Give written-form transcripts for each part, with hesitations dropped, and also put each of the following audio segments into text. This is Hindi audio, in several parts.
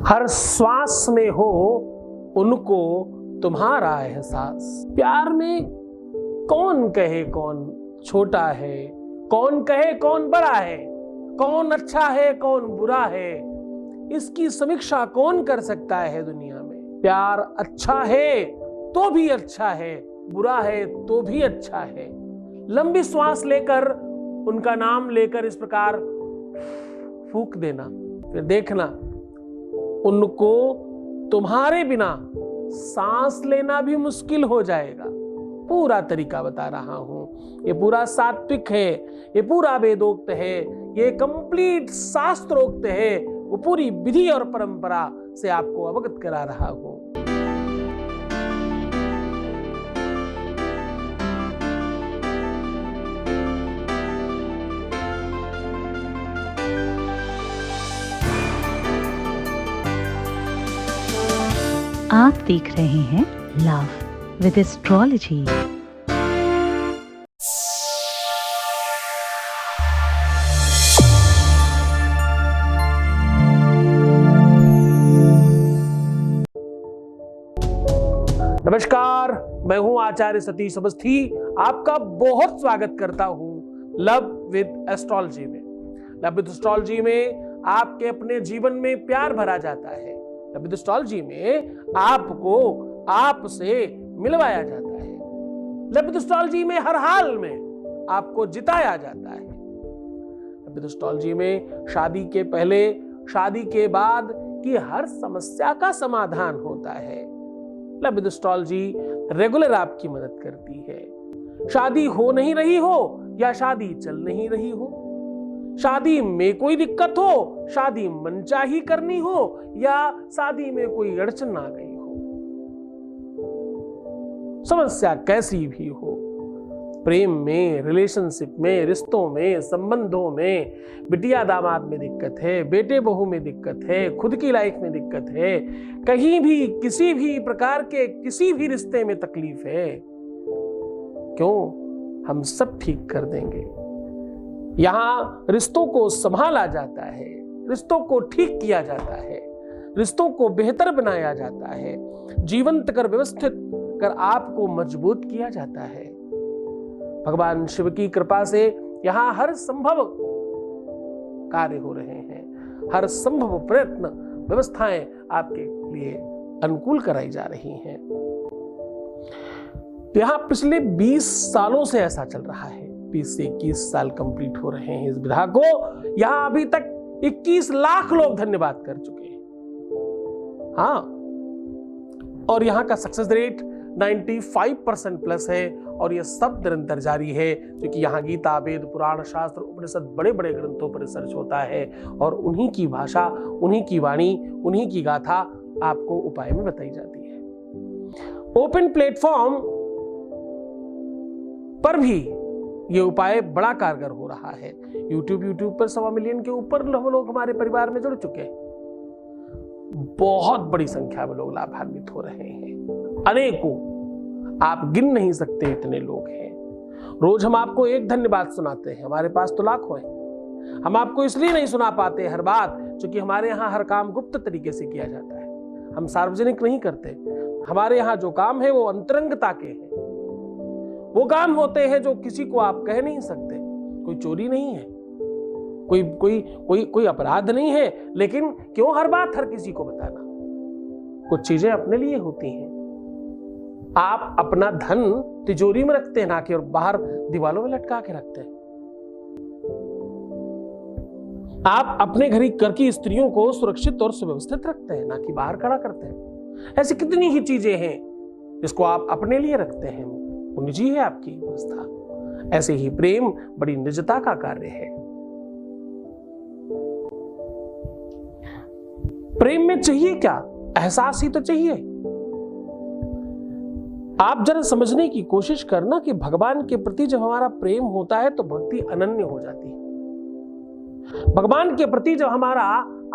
हर श्वास में हो उनको तुम्हारा एहसास। प्यार में कौन कहे कौन छोटा है, कौन कहे कौन बड़ा है, कौन अच्छा है कौन बुरा है, इसकी समीक्षा कौन कर सकता है दुनिया में। प्यार अच्छा है तो भी अच्छा है, बुरा है तो भी अच्छा है। लंबी श्वास लेकर उनका नाम लेकर इस प्रकार फूंक देना, फिर देखना उनको तुम्हारे बिना सांस लेना भी मुश्किल हो जाएगा। पूरा तरीका बता रहा हूं, ये पूरा सात्विक है, ये पूरा वेदोक्त है, ये कंप्लीट शास्त्रोक्त है। वो पूरी विधि और परंपरा से आपको अवगत करा रहा हूं। आप देख रहे हैं लव विद एस्ट्रोलॉजी। नमस्कार, मैं हूं आचार्य सतीश अवस्थी। आपका बहुत स्वागत करता हूं लव विद एस्ट्रोलॉजी में। लव विद एस्ट्रोलॉजी में आपके अपने जीवन में प्यार भरा जाता है। लव विद एस्ट्रोलॉजी में आपको आपसे मिलवाया जाता है। लव विद एस्ट्रोलॉजी में हर हाल में आपको जिताया जाता है। लव विद एस्ट्रोलॉजी में शादी के पहले, शादी के बाद की हर समस्या का समाधान होता है। लव विद एस्ट्रोलॉजी रेगुलर आपकी मदद करती है। शादी हो नहीं रही हो या शादी चल नहीं रही हो, शादी में कोई दिक्कत हो, शादी मनचाही करनी हो या शादी में कोई अड़चन ना गई हो, समस्या कैसी भी हो, प्रेम में, रिलेशनशिप में, रिश्तों में, संबंधों में, बिटिया दामाद में दिक्कत है, बेटे बहू में दिक्कत है, खुद की लाइफ में दिक्कत है, कहीं भी किसी भी प्रकार के किसी भी रिश्ते में तकलीफ है, क्यों, हम सब ठीक कर देंगे। यहां रिश्तों को संभाला जाता है, रिश्तों को ठीक किया जाता है, रिश्तों को बेहतर बनाया जाता है, जीवंत कर व्यवस्थित कर आपको मजबूत किया जाता है। भगवान शिव की कृपा से यहां हर संभव कार्य हो रहे हैं, हर संभव प्रयत्न व्यवस्थाएं आपके लिए अनुकूल कराई जा रही हैं। यहां पिछले 20 सालों से ऐसा चल रहा है। 20 से 21 साल कंप्लीट हो रहे हैं इस विधा को। यहां अभी तक 21 लाख लोग धन्यवाद कर चुके हैं। हाँ, और यहां का सक्सेस रेट 95% प्लस है और यह सब निरंतर जारी है, क्योंकि यहाँ गीता, वेद, पुराण, शास्त्र, उपनिषद बड़े बड़े ग्रंथों पर रिसर्च होता है और उन्हीं की भाषा, उन्हीं की वाणी, उन्हीं की गाथा आपको उपाय में बताई जाती है। ओपन प्लेटफॉर्म पर भी ये उपाय बड़ा कारगर हो रहा है। यूट्यूब पर 1.25 मिलियन के ऊपर लोग हमारे परिवार में जुड़ चुके हैं। बहुत बड़ी संख्या में लोग लाभान्वित हो रहे हैं, अनेकों, आप गिन नहीं सकते इतने लोग हैं। रोज हम आपको एक धन्यवाद सुनाते हैं, हमारे पास तो लाखों हैं। हम आपको इसलिए नहीं सुना पाते हर बात, क्योंकि हमारे यहाँ हर काम गुप्त तरीके से किया जाता है, हम सार्वजनिक नहीं करते। हमारे यहाँ जो काम है वो अंतरंगता के हैं, वो काम होते हैं जो किसी को आप कह नहीं सकते। कोई चोरी नहीं है, कोई अपराध नहीं है, लेकिन क्यों हर बात हर किसी को बताना। कुछ चीजें अपने लिए होती हैं। आप अपना धन तिजोरी में रखते हैं, ना कि और बाहर दीवालों में लटका के रखते हैं। आप अपने घर की स्त्रियों को सुरक्षित और सुव्यवस्थित रखते हैं, ना कि बाहर खड़ा करते हैं। ऐसी कितनी ही चीजें हैं जिसको आप अपने लिए रखते हैं, वो निजी है आपकी व्यवस्था। ऐसे ही प्रेम बड़ी निजता का कार्य है। प्रेम में चाहिए क्या? एहसास ही तो चाहिए। आप जरा समझने की कोशिश करना कि भगवान के प्रति जब हमारा प्रेम होता है तो भक्ति अनन्य हो जाती है। भगवान के प्रति जब हमारा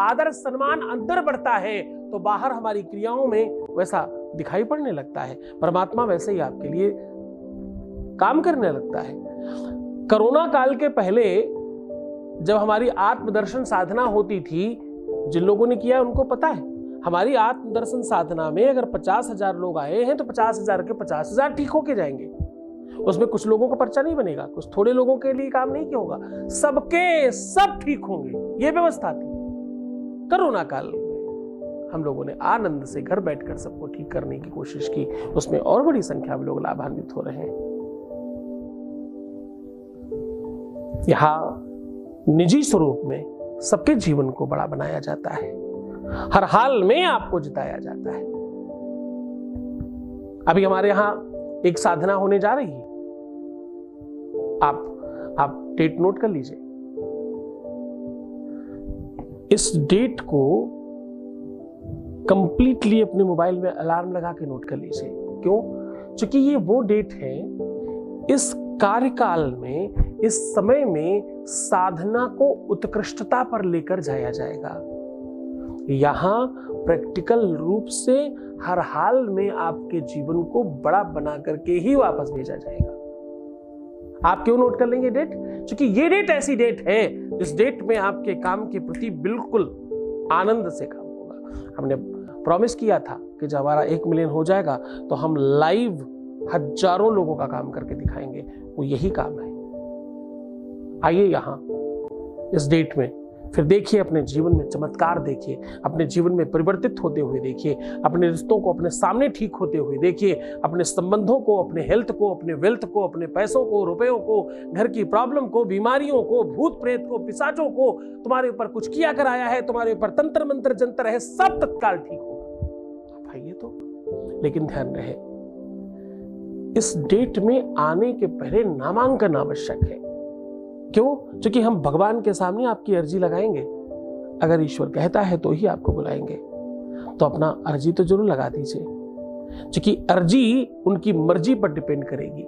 आदर सम्मान अंदर बढ़ता है तो बाहर हमारी क्रियाओं में वैसा दिखाई पड़ने लगता है। परमात्मा वैसे ही आपके लिए काम करने लगता है। कोरोना काल के पहले जब हमारी आत्मदर्शन साधना होती थी, जिन लोगों ने किया उनको पता है, हमारी आत्मदर्शन साधना में अगर 50,000 लोग आए हैं तो 50,000 के 50,000 ठीक होके जाएंगे। उसमें कुछ लोगों का पर्चा नहीं बनेगा, कुछ थोड़े लोगों के लिए काम नहीं किया होगा, सबके सब ठीक होंगे। ये व्यवस्था थी। कोरोना काल में हम लोगों ने आनंद से घर बैठकर सबको ठीक करने की कोशिश की, उसमें और बड़ी संख्या में लोग लाभान्वित हो रहे हैं। यहां निजी स्वरूप में सबके जीवन को बड़ा बनाया जाता है, हर हाल में आपको जिताया जाता है। अभी हमारे यहां एक साधना होने जा रही है, आप डेट नोट कर लीजिए। इस डेट को कंप्लीटली अपने मोबाइल में अलार्म लगा के नोट कर लीजिए। क्यों? क्योंकि ये वो डेट है, इस कार्यकाल में, इस समय में साधना को उत्कृष्टता पर लेकर जाया जाएगा। यहां प्रैक्टिकल रूप से हर हाल में आपके जीवन को बड़ा बना करके ही वापस भेजा जाएगा। आप क्यों नोट कर लेंगे डेट? क्योंकि ये डेट ऐसी डेट है जिस डेट में आपके काम के प्रति बिल्कुल आनंद से काम होगा। हमने प्रॉमिस किया था कि जब हमारा 1 मिलियन हो जाएगा तो हम लाइव हजारों लोगों का काम करके दिखाएंगे। वो यही काम है। आइए यहां इस डेट में फिर देखिए, अपने जीवन में चमत्कार देखिए, अपने जीवन में परिवर्तित होते हुए देखिए, अपने रिश्तों को अपने सामने ठीक होते हुए देखिए, अपने संबंधों को, अपने हेल्थ को, अपने वेल्थ को, अपने पैसों को, रुपयों को, घर की प्रॉब्लम को, बीमारियों को, भूत प्रेत को, पिशाचों को, तुम्हारे ऊपर कुछ किया कर आया है, तुम्हारे ऊपर तंत्र मंत्र जंतर है, सब तत्काल ठीक होगा। भाई तो लेकिन ध्यान रहे, इस डेट में आने के पहले नामांकन आवश्यक है। क्यों? क्योंकि हम भगवान के सामने आपकी अर्जी लगाएंगे। अगर ईश्वर कहता है तो ही आपको बुलाएंगे, तो अपना अर्जी तो जरूर लगा दीजिए, क्योंकि अर्जी उनकी मर्जी पर डिपेंड करेगी।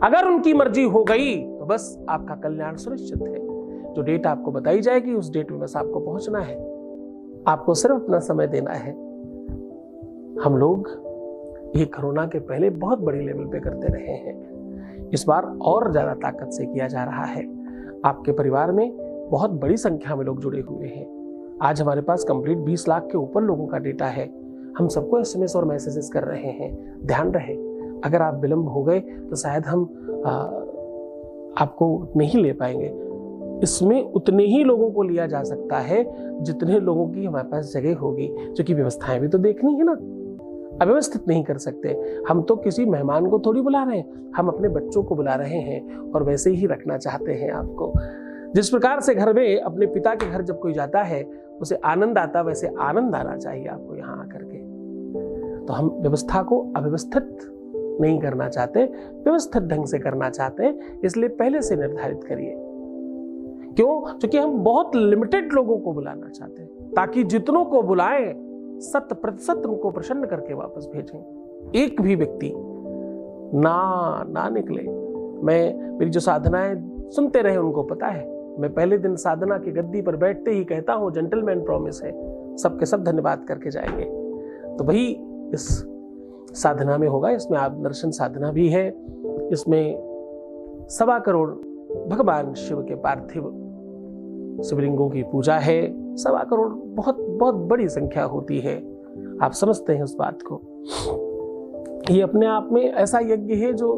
अगर उनकी मर्जी हो गई तो बस आपका कल्याण सुनिश्चित है। जो डेट आपको बताई जाएगी उस डेट में बस आपको पहुंचना है, आपको सिर्फ अपना समय देना है। हम लोग ये कोरोना के पहले बहुत बड़ी लेवल पे करते रहे हैं, इस बार और ज्यादा ताकत से किया जा रहा है। आपके परिवार में बहुत बड़ी संख्या में लोग जुड़े हुए हैं। आज हमारे पास कंप्लीट 20 लाख के ऊपर लोगों का डेटा है। हम सबको SMS और मैसेजेस कर रहे हैं। ध्यान रहे, अगर आप विलंब हो गए तो शायद हम आपको नहीं ले पाएंगे। इसमें उतने ही लोगों को लिया जा सकता है जितने लोगों की हमारे पास जगह होगी, क्योंकि व्यवस्थाएं भी तो देखनी है ना। अव्यवस्थित नहीं कर सकते। हम तो किसी मेहमान को थोड़ी बुला रहे हैं, हम अपने बच्चों को बुला रहे हैं और वैसे ही रखना चाहते हैं आपको। जिस प्रकार से घर में अपने पिता के घर जब कोई जाता है उसे आनंद आता, वैसे आनंद आना चाहिए आपको यहाँ आकर के। तो हम व्यवस्था को अव्यवस्थित नहीं करना चाहते, व्यवस्थित ढंग से करना चाहते हैं, इसलिए पहले से निर्धारित करिए। क्यों? क्योंकि हम बहुत लिमिटेड लोगों को बुलाना चाहते हैं, ताकि जितनों को बुलाएं 100% उनको प्रसन्न करके वापस भेजें। एक भी व्यक्ति ना निकले। मेरी जो साधनाएं सुनते रहे उनको पता है, मैं पहले दिन साधना की गद्दी पर बैठते ही कहता हूं जेंटलमैन प्रॉमिस है, सबके सब धन्यवाद करके जाएंगे। तो वही इस साधना में होगा। इसमें आत्मदर्शन साधना भी है, इसमें 1.25 करोड़ भगवान शिव के पार्थिव शिवलिंगों की पूजा है। 1.25 करोड़ बहुत बहुत बड़ी संख्या होती है, आप समझते हैं उस बात को। ये अपने आप में ऐसा यज्ञ है जो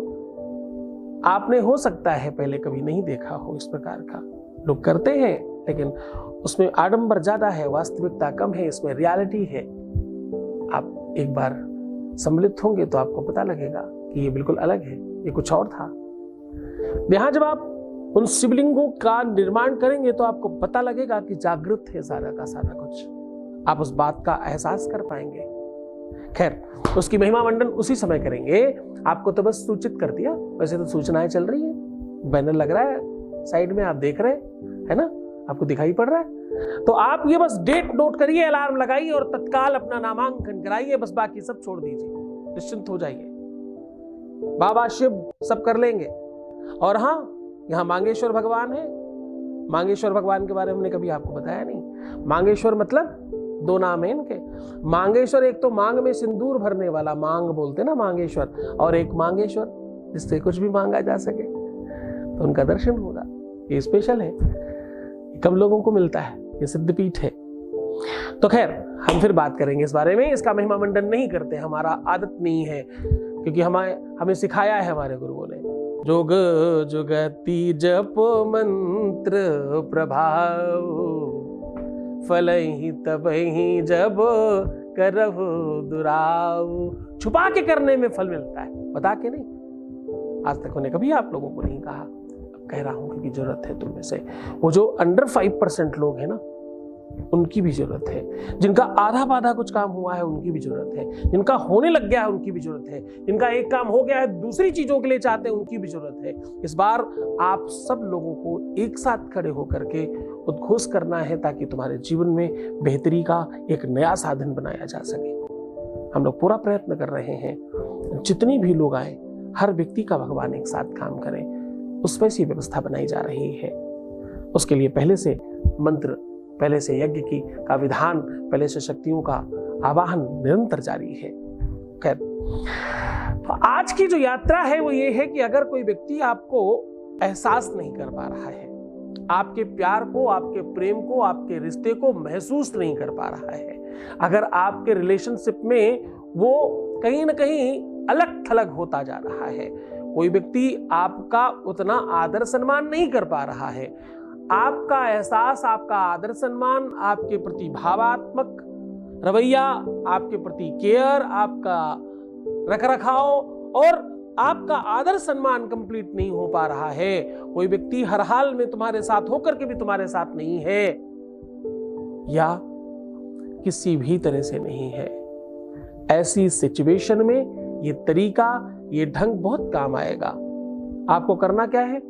आपने हो सकता है पहले कभी नहीं देखा हो। इस प्रकार का लोग करते हैं, लेकिन उसमें आडंबर ज्यादा है, वास्तविकता कम है, इसमें रियलिटी है। आप एक बार सम्मिलित होंगे तो आपको पता लगेगा कि ये बिल्कुल अलग है, ये कुछ और था। यहां जब आप उन शिवलिंगों का निर्माण करेंगे तो आपको पता लगेगा कि जागृत है सारा का सारा कुछ, आप उस बात का एहसास कर पाएंगे। खैर, उसकी महिमा मंडन उसी समय करेंगे। आपको तो बस सूचित कर दिया, वैसे तो सूचनाएं चल रही है, बैनर लग रहा है साइड में, आप देख रहे हैं, है ना, आपको दिखाई पड़ रहा है। तो आप ये बस डेट नोट करिए, अलार्म लगाइए और तत्काल अपना नामांकन कराइए। बस बाकी सब छोड़ दीजिए, निश्चिंत हो जाइए, बाबा शिव सब कर लेंगे। और हाँ, यहाँ मांगेश्वर भगवान है। मांगेश्वर भगवान के बारे में हमने कभी आपको बताया नहीं। मांगेश्वर मतलब 2 नाम है इनके। मांगेश्वर, एक तो मांग में सिंदूर भरने वाला, मांग बोलते ना मांगेश्वर, और एक मांगेश्वर जिससे कुछ भी मांगा जा सके, तो उनका दर्शन होगा। ये स्पेशल है, कम लोगों को मिलता है, ये सिद्धपीठ है। तो खैर हम फिर बात करेंगे इस बारे में। इसका महिमा मंडन नहीं करते, हमारा आदत नहीं है, क्योंकि हमें सिखाया है हमारे गुरुओं ने। जोग जुगति जप मंत्र प्रभाव, फलहि तबहि जब करहु दुराव। छुपा के करने में फल मिलता है, बता के नहीं। आज तक मैंने कभी आप लोगों को नहीं कहा, अब कह रहा हूं क्योंकि जरूरत है तुम में से। वो जो अंडर 5% लोग हैं ना, उनकी भी जरूरत है। जिनका आधा पाधा कुछ काम हुआ है उनकी भी जरूरत है। जिनका होने लग गया है उनकी भी जरूरत है। जिनका एक काम हो गया है दूसरी चीजों के लिए चाहते हैं उनकी भी जरूरत है। इस बार आप सब लोगों को एक साथ खड़े होकर के उद्घोष करना है, ताकि तुम्हारे जीवन में बेहतरी का एक नया साधन बनाया जा सके। हम लोग पूरा प्रयत्न कर रहे हैं, जितने भी लोग आए हर व्यक्ति का भगवान एक साथ काम करें, उस पर सी व्यवस्था बनाई जा रही है। उसके लिए पहले से मंत्र, पहले से यज्ञ का विधान, पहले से शक्तियों का आवाहन निरंतर जारी है। खैर, तो आज की जो यात्रा है वो ये है कि अगर कोई व्यक्ति आपको एहसास नहीं कर पा रहा है, आपके प्यार को, आपके प्रेम को, आपके रिश्ते को महसूस नहीं कर पा रहा है, अगर आपके रिलेशनशिप में वो कहीं ना कहीं अलग थलग होता जा रहा है, कोई व्यक्ति आपका उतना आदर सम्मान नहीं कर पा रहा है, आपका एहसास, आपका आदर सम्मान, आपके प्रति भावात्मक रवैया, आपके प्रति केयर, आपका रखरखाव और आपका आदर सम्मान कंप्लीट नहीं हो पा रहा है, कोई व्यक्ति हर हाल में तुम्हारे साथ होकर के भी तुम्हारे साथ नहीं है, या किसी भी तरह से नहीं है, ऐसी सिचुएशन में ये तरीका, ये ढंग बहुत काम आएगा। आपको करना क्या है?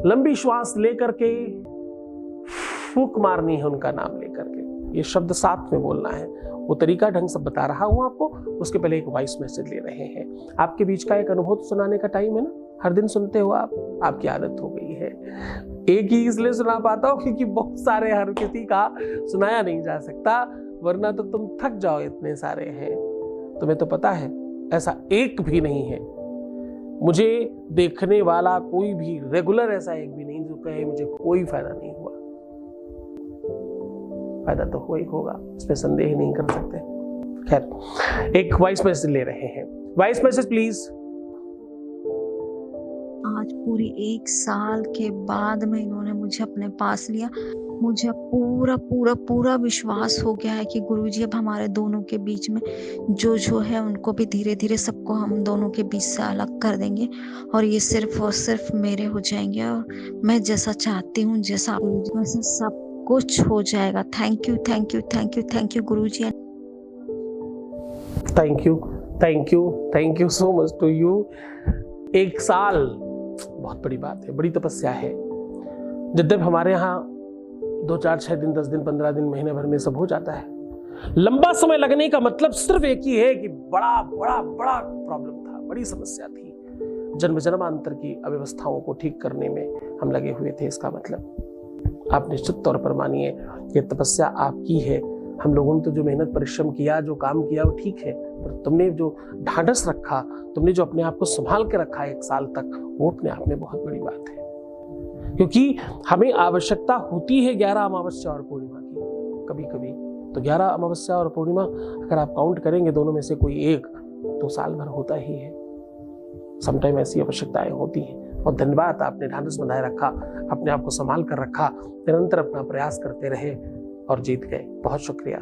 लंबी श्वास लेकर के फूंक मारनी है उनका नाम लेकर के, ये शब्द साथ में बोलना है। वो तरीका ढंग सब बता रहा हूं आपको। उसके पहले एक वॉइस मैसेज ले रहे हैं। आपके बीच का एक अनुभव सुनाने का टाइम है ना, हर दिन सुनते हो आप, आपकी आदत हो गई है। एक ही इसलिए सुना पाता हूं क्योंकि बहुत सारे हर किसी का सुनाया नहीं जा सकता, वरना तो तुम थक जाओ, इतने सारे हैं। तुम्हें तो पता है ऐसा एक भी नहीं है, मुझे देखने वाला कोई भी रेगुलर ऐसा एक भी नहीं जो कहे मुझे कोई फायदा नहीं हुआ। फायदा तो हुआ ही होगा, इसमें संदेह नहीं कर सकते। खैर, एक वॉइस मैसेज ले रहे हैं। Voice message please. आज पूरी 1 साल के बाद में इन्होंने मुझे अपने पास लिया। मुझे पूरा पूरा पूरा विश्वास हो गया है कि गुरुजी अब हमारे दोनों के बीच में जो है उनको भी धीरे धीरे सबको हम दोनों के बीच से अलग कर देंगे, और ये सिर्फ और सिर्फ मेरे हो जाएंगे, और मैं जैसा चाहती हूँ, जैसा वैसा सब कुछ हो जाएगा। Thank you thank you thank you thank you Guruji. Thank you thank you thank you so much to you. 1 साल बहुत बड़ी बात है, बड़ी तपस्या है। जब हमारे यहाँ 2, 4, 6 दिन, 10 दिन, 15 दिन, महीने भर में सब हो जाता है। लंबा समय लगने का मतलब सिर्फ एक ही है कि बड़ा बड़ा बड़ा प्रॉब्लम था, बड़ी समस्या थी। जन्म जन्मांतर की अव्यवस्थाओं को ठीक करने में हम लगे हुए थे। इसका मतलब आप निश्चित तौर पर मानिए ये तपस्या आपकी है। हम लोगों ने तो जो मेहनत परिश्रम किया, जो काम किया वो ठीक है, पर तुमने जो ढांढस रखा, तुमने जो अपने आप को संभाल के रखा 1 साल तक, वो अपने आप में बहुत बड़ी बात है। क्योंकि हमें आवश्यकता होती है 11 अमावस्या और पूर्णिमा की, कभी कभी तो 11 अमावस्या और पूर्णिमा अगर आप काउंट करेंगे दोनों में से कोई एक, तो साल भर होता ही है। समटाइम ऐसी आवश्यकताएं होती हैं। और धन्यवाद, आपने ढांढस बंधाए रखा, अपने आप को संभाल कर रखा, निरंतर अपना प्रयास करते रहे और जीत गए। बहुत शुक्रिया।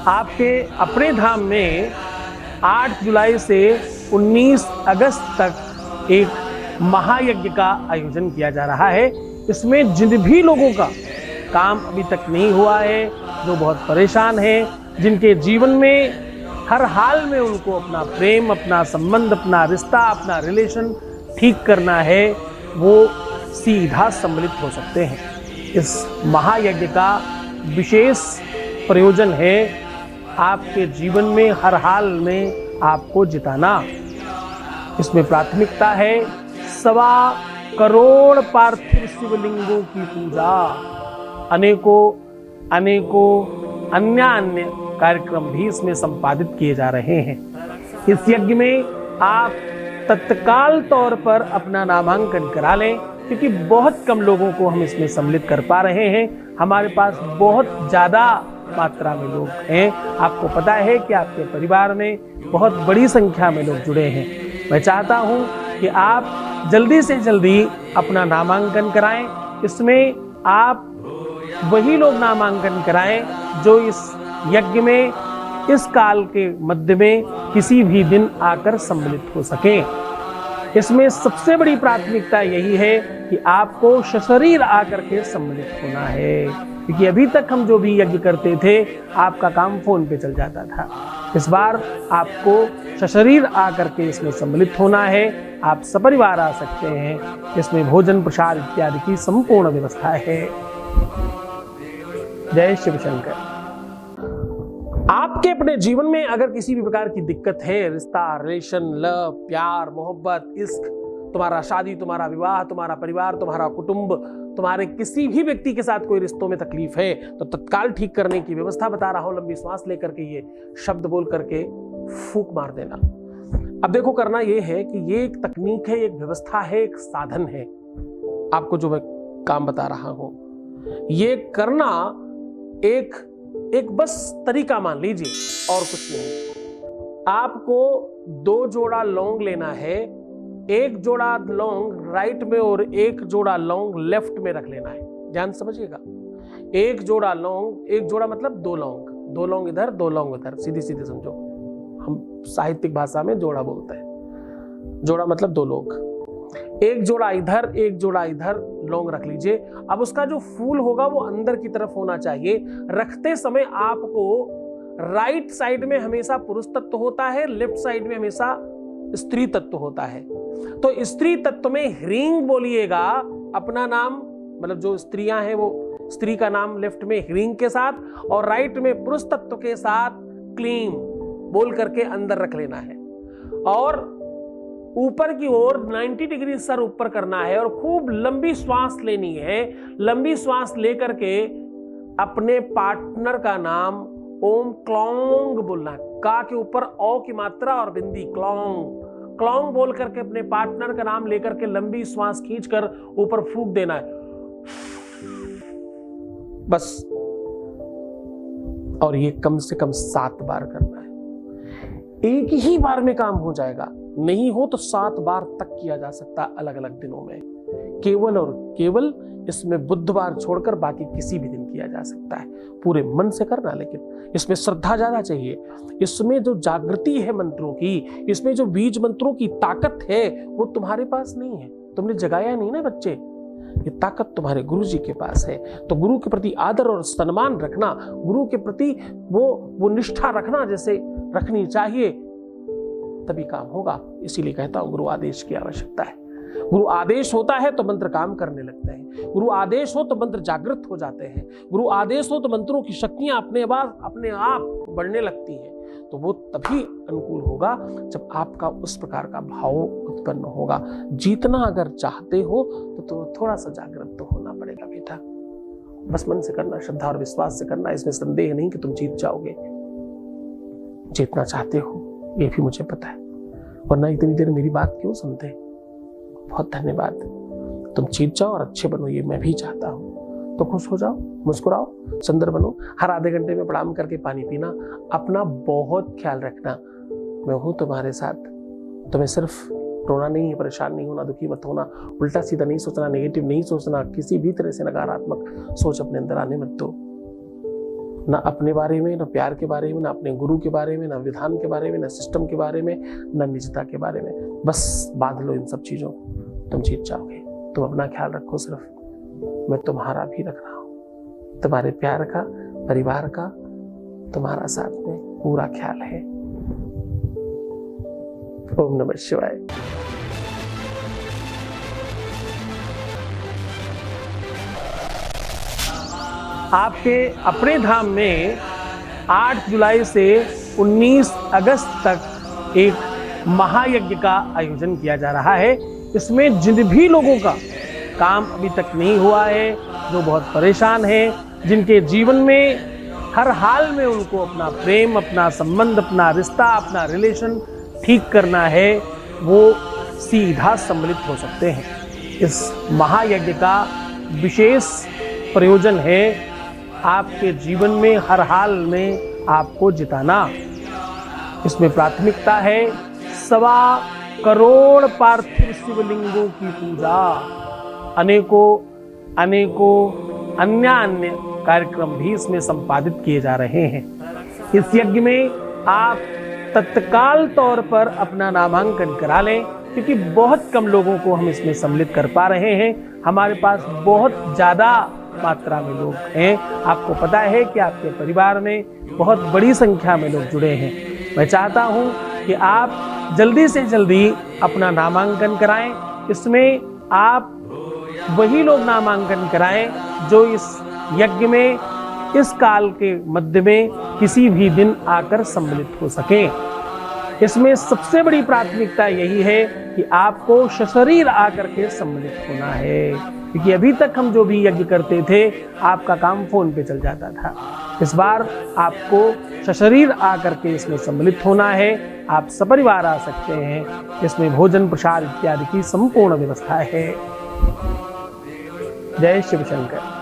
आपके अपने धाम में 8 जुलाई से 19 अगस्त तक एक महायज्ञ का आयोजन किया जा रहा है। इसमें जिन भी लोगों का काम अभी तक नहीं हुआ है, जो बहुत परेशान हैं, जिनके जीवन में हर हाल में उनको अपना प्रेम, अपना संबंध, अपना रिश्ता, अपना रिलेशन ठीक करना है, वो सीधा सम्मिलित हो सकते हैं। इस महायज्ञ का विशेष प्रयोजन है आपके जीवन में हर हाल में आपको जिताना। इसमें प्राथमिकता है 1.25 करोड़ पार्थिव शिवलिंगों की पूजा, अनेकों अन्य कार्यक्रम भी इसमें संपादित किए जा रहे हैं। इस यज्ञ में आप तत्काल तौर पर अपना नामांकन करा लें, क्योंकि बहुत कम लोगों को हम इसमें सम्मिलित कर पा रहे हैं। हमारे पास बहुत ज़्यादा मात्रा में लोग हैं। आपको पता है कि आपके परिवार में बहुत बड़ी संख्या में लोग जुड़े हैं। मैं चाहता हूं कि आप जल्दी से जल्दी अपना नामांकन कराएं। इसमें आप वही लोग नामांकन कराएं जो इस यज्ञ में इस काल के मध्य में किसी भी दिन आकर सम्मिलित हो सकें। इसमें सबसे बड़ी प्राथमिकता यही है कि आपको सशरीर आकर के सम्मिलित होना है, क्योंकि अभी तक हम जो भी यज्ञ करते थे आपका काम फोन पे चल जाता था। इस बार आपको सशरीर आकर के इसमें सम्मिलित होना है। आप सपरिवार आ सकते हैं। इसमें भोजन प्रसाद इत्यादि की संपूर्ण व्यवस्था है। जय शिव शंकर। आपके अपने जीवन में अगर किसी भी प्रकार की दिक्कत है, रिश्ता, रिलेशन, लव, प्यार, मोहब्बत, इश्क, तुम्हारा शादी, तुम्हारा विवाह, तुम्हारा परिवार, तुम्हारा कुटुंब, तुम्हारे किसी भी व्यक्ति के साथ कोई रिश्तों में तकलीफ है, तो तत्काल ठीक करने की व्यवस्था बता रहा हूं। लंबी श्वास लेकर के ये शब्द बोल करके फूंक मार देना। अब देखो, करना ये है कि ये एक तकनीक है, एक व्यवस्था है, एक साधन है। आपको जो मैं काम बता रहा हूं, ये करना एक बस तरीका मान लीजिए, और कुछ नहीं। आपको 2 जोड़ा लौंग लेना है। 1 जोड़ा लौंग राइट में और 1 जोड़ा लौंग लेफ्ट में रख लेना है। ध्यान समझिएगा। 1 जोड़ा लौंग, 1 जोड़ा मतलब 2 लौंग, 2 लौंग इधर, 2 लौंग इधर, सीधी सीधी समझो। हम साहित्यिक भाषा में जोड़ा बोलते हैं। जोड़ा मतलब 2 लोग। 1 जोड़ा इधर, 1 जोड़ा इधर लौंग रख लीजिए। अब उसका जो फूल होगा वो अंदर की तरफ होना चाहिए। रखते समय आपको राइट साइड में हमेशा पुरुष तत्व होता है, लेफ्ट साइड में हमेशा स्त्री तत्व होता है। तो स्त्री तत्व में ह्रीं बोलिएगा अपना नाम, मतलब जो स्त्रियां हैं वो स्त्री का नाम लेफ्ट में ह्रीं के साथ, और राइट में पुरुष तत्व के साथ क्लीं बोल करके अंदर रख लेना है। और ऊपर की ओर 90 डिग्री सर ऊपर करना है और खूब लंबी श्वास लेनी है। लंबी श्वास लेकर के अपने पार्टनर का नाम ओम क्लौंग बोलना है। का के ऊपर ओ की मात्रा और बिंदी, क्लौंग। क्लौंग बोल करके अपने पार्टनर का नाम लेकर के लंबी श्वास खींचकर ऊपर फूंक देना है, बस। और ये कम से कम 7 बार करना है। एक ही बार में काम हो जाएगा, नहीं हो तो 7 बार तक किया जा सकता है अलग अलग दिनों में। केवल और केवल इसमें बुधवार छोड़कर बाकी किसी भी दिन किया जा सकता है। पूरे मन से करना, लेकिन इसमें श्रद्धा ज्यादा चाहिए। इसमें जो जागृति है मंत्रों की, इसमें जो बीज मंत्रों की ताकत है, वो तुम्हारे पास नहीं है। तुमने जगाया नहीं ना बच्चे, ये ताकत तुम्हारे गुरु जी के पास है। तो गुरु के प्रति आदर और सम्मान रखना, गुरु के प्रति वो निष्ठा रखना जैसे रखनी चाहिए, तभी काम होगा। इसीलिए कहता हूं गुरु आदेश की आवश्यकता है। गुरु आदेश होता है तो मंत्र काम करने लगते हैं। गुरु आदेश हो तो मंत्र जागृत हो जाते हैं। गुरु आदेश हो तो मंत्रों की शक्तियां अपने आप बढ़ने लगती हैं। तो वो तभी अनुकूल होगा जब आपका उस प्रकार का भाव उत्पन्न होगा। जीतना अगर चाहते हो तो थोड़ा सा जागृत तो होना पड़ेगा बेटा। बस मन से करना, श्रद्धा और विश्वास से करना। इसमें संदेह नहीं कि तुम जीत जाओगे। जीतना चाहते हो ये भी मुझे पता है, वरना इतनी देर मेरी बात क्यों सुनते। बहुत धन्यवाद। तुम जीत जाओ और अच्छे बनो, ये मैं भी चाहता हूं। तो खुश हो जाओ, मुस्कुराओ, सुंदर बनो। हर आधे घंटे में प्रणाम करके पानी पीना। अपना बहुत ख्याल रखना। मैं हूं तुम्हारे साथ। तुम्हें सिर्फ रोना नहीं है, परेशान नहीं होना, दुखी मत होना, उल्टा सीधा नहीं सोचना, नेगेटिव नहीं सोचना, किसी भी तरह से नकारात्मक सोच अपने अंदर आने मत दो। ना अपने बारे में, ना प्यार के बारे में, ना अपने गुरु के बारे में, ना विधान के बारे में, ना सिस्टम के बारे में, ना निजता के बारे में। बस बांध लो इन सब चीजों, तुम जीत जाओगे। तुम अपना ख्याल रखो, सिर्फ मैं तुम्हारा भी रख रहा हूं। तुम्हारे प्यार का, परिवार का, तुम्हारा साथ में पूरा ख्याल है। ओम नमः शिवाय। आपके अपने धाम में 8 जुलाई से 19 अगस्त तक एक महायज्ञ का आयोजन किया जा रहा है। इसमें जिन भी लोगों का काम अभी तक नहीं हुआ है, जो बहुत परेशान हैं, जिनके जीवन में हर हाल में उनको अपना प्रेम, अपना संबंध, अपना रिश्ता, अपना रिलेशन ठीक करना है, वो सीधा सम्मिलित हो सकते हैं। इस महायज्ञ का विशेष प्रयोजन है आपके जीवन में हर हाल में आपको जिताना। इसमें प्राथमिकता है 1.25 करोड़ पार्थिव शिवलिंगों की पूजा, अनेकों अन्य कार्यक्रम भी इसमें संपादित किए जा रहे हैं। इस यज्ञ में आप तत्काल तौर पर अपना नामांकन करा लें, क्योंकि बहुत कम लोगों को हम इसमें सम्मिलित कर पा रहे हैं। हमारे पास बहुत ज़्यादा मात्रा में लोग हैं। आपको पता है कि आपके परिवार में बहुत बड़ी संख्या में लोग जुड़े हैं। मैं चाहता हूं कि आप जल्दी से जल्दी अपना नामांकन कराएं। इसमें आप वही लोग नामांकन कराएं जो इस यज्ञ में इस काल के मध्य में किसी भी दिन आकर सम्मिलित हो सकें। इसमें सबसे बड़ी प्राथमिकता यही है कि आपको सशरीर आकर के सम्मिलित होना है, क्योंकि अभी तक हम जो भी यज्ञ करते थे आपका काम फोन पे चल जाता था। इस बार आपको सशरीर आकर के इसमें सम्मिलित होना है। आप सपरिवार आ सकते हैं। इसमें भोजन प्रसाद इत्यादि की संपूर्ण व्यवस्था है। जय शिव शंकर।